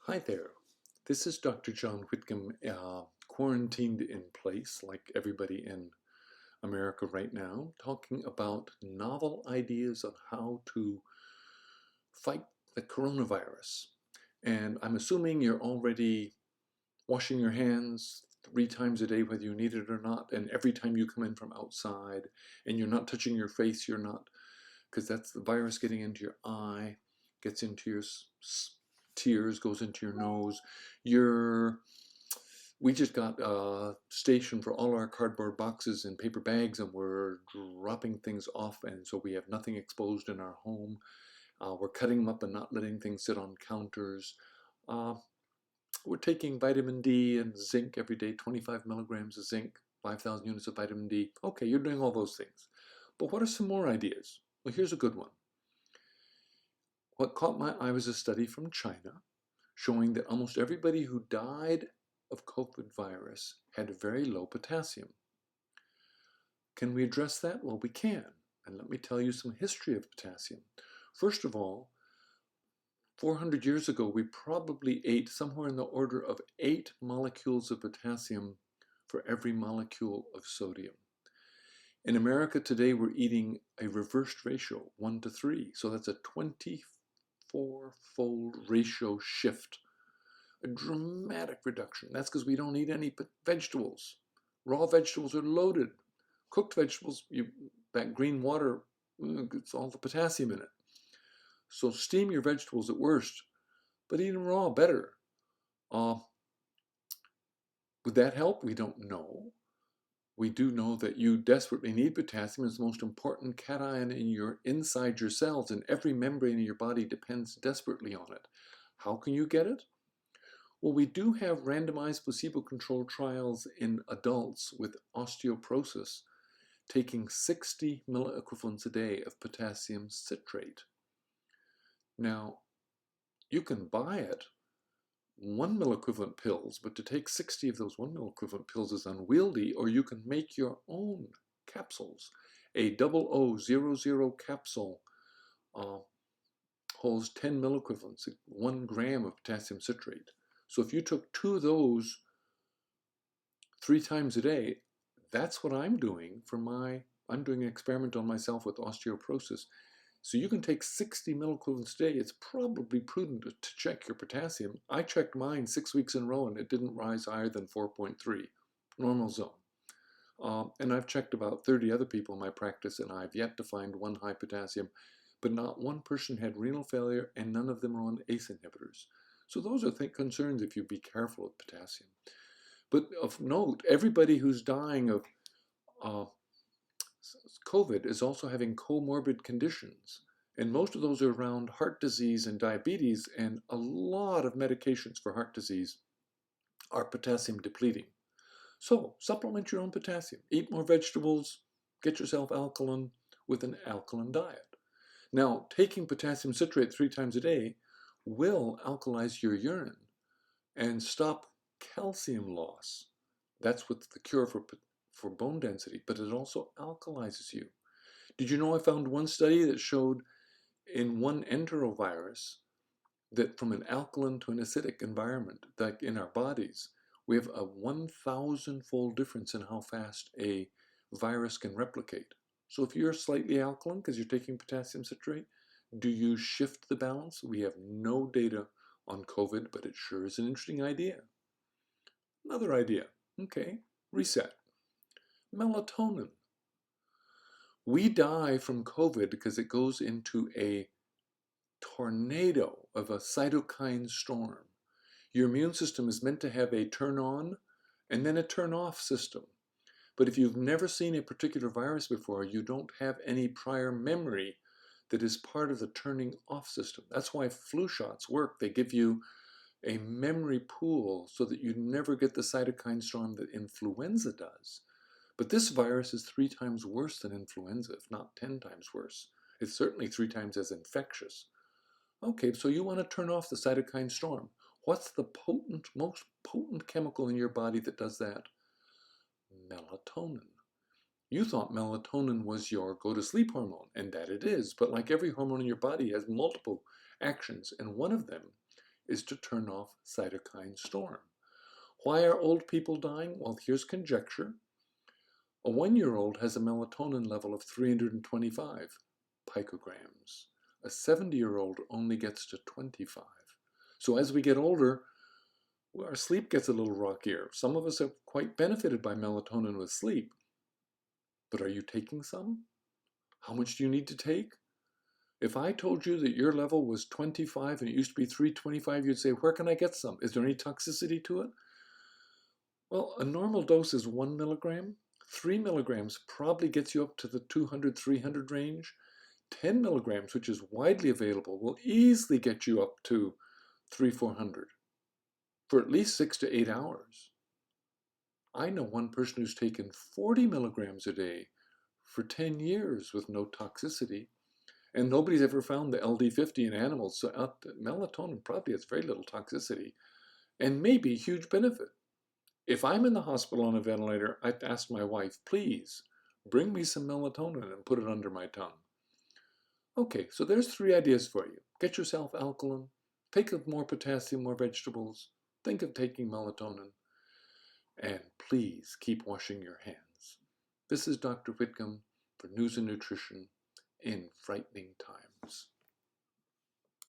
Hi there. This is Dr. John Whitcomb, quarantined in place like everybody in America right now, talking about novel ideas on how to fight the coronavirus. And I'm assuming you're already washing your hands 3 times a day, whether you need it or not, and every time you come in from outside, and you're not touching your face, you're not, because that's the virus getting into your eye, gets into your tears, goes into your nose. Your we just got a station for all our cardboard boxes and paper bags, and we're dropping things off, and so we have nothing exposed in our home. We're cutting them up and not letting things sit on counters. Uh, we're taking vitamin D and zinc every day, 25 milligrams of zinc, 5,000 units of vitamin D. Okay, you're doing all those things. But what are some more ideas? Well, here's a good one. What caught my eye was a study from China showing that almost everybody who died of COVID virus had very low potassium. Can we address that? Well, we can. And let me tell you some history of potassium. First of all, 400 years ago, we probably ate somewhere in the order of 8 molecules of potassium for every molecule of sodium. In America today, we're eating a reversed ratio, 1 to 3. So that's a 24-fold ratio shift. A dramatic reduction. That's because we don't eat any vegetables. Raw vegetables are loaded. Cooked vegetables, that green water, it's all the potassium in it. So steam your vegetables at worst, but eat them raw better. Would that help? We don't know. We do know that you desperately need potassium. It's the most important cation inside your cells, and every membrane in your body depends desperately on it. How can you get it? Well, we do have randomized placebo-controlled trials in adults with osteoporosis taking 60 milliequivalents a day of potassium citrate. Now, you can buy it, 1 milliequivalent pills, but to take 60 of those 1 milliequivalent pills is unwieldy, or you can make your own capsules. A 0000 capsule holds 10 milliequivalents, 1 gram of potassium citrate. So if you took 2 of those 3 times a day, that's what I'm doing I'm doing an experiment on myself with osteoporosis. So you can take 60 milliequivalents a day. It's probably prudent to check your potassium. I checked mine 6 weeks in a row and it didn't rise higher than 4.3, normal zone. And I've checked about 30 other people in my practice, and I've yet to find one high potassium, but not one person had renal failure, and none of them are on ACE inhibitors. So those are concerns if you be careful with potassium. But of note, everybody who's dying of COVID is also having comorbid conditions. And most of those are around heart disease and diabetes, and a lot of medications for heart disease are potassium depleting. So supplement your own potassium. Eat more vegetables, get yourself alkaline with an alkaline diet. Now, taking potassium citrate 3 times a day will alkalize your urine and stop calcium loss. That's what's the cure for bone density, but it also alkalizes you. Did you know I found one study that showed in one enterovirus that from an alkaline to an acidic environment, like in our bodies, we have a 1,000-fold difference in how fast a virus can replicate. So if you're slightly alkaline because you're taking potassium citrate, do you shift the balance? We have no data on COVID, but it sure is an interesting idea. Another idea, okay, reset. Melatonin. We die from COVID because it goes into a tornado of a cytokine storm. Your immune system is meant to have a turn on and then a turn off system. But if you've never seen a particular virus before, you don't have any prior memory that is part of the turning off system. That's why flu shots work. They give you a memory pool so that you never get the cytokine storm that influenza does. But this virus is 3 times worse than influenza, if not 10 times worse. It's certainly 3 times as infectious. Okay, so you want to turn off the cytokine storm. What's the most potent chemical in your body that does that? Melatonin. You thought melatonin was your go-to-sleep hormone, and that it is, but like every hormone in your body, it has multiple actions, and one of them is to turn off cytokine storm. Why are old people dying? Well, here's conjecture. A 1-year-old has a melatonin level of 325 picograms. A 70-year-old only gets to 25. So as we get older, our sleep gets a little rockier. Some of us are quite benefited by melatonin with sleep. But are you taking some? How much do you need to take? If I told you that your level was 25 and it used to be 325, you'd say, where can I get some? Is there any toxicity to it? Well, a normal dose is 1 milligram. 3 milligrams probably gets you up to the 200, 300 range. 10 milligrams, which is widely available, will easily get you up to 300, 400 for at least 6 to 8 hours. I know one person who's taken 40 milligrams a day for 10 years with no toxicity, and nobody's ever found the LD50 in animals, so melatonin probably has very little toxicity and maybe huge benefit. If I'm in the hospital on a ventilator, I'd ask my wife, please bring me some melatonin and put it under my tongue. Okay, so there's 3 ideas for you. Get yourself alkaline, take more potassium, more vegetables, think of taking melatonin, and please keep washing your hands. This is Dr. Whitcomb for News and Nutrition in Frightening Times.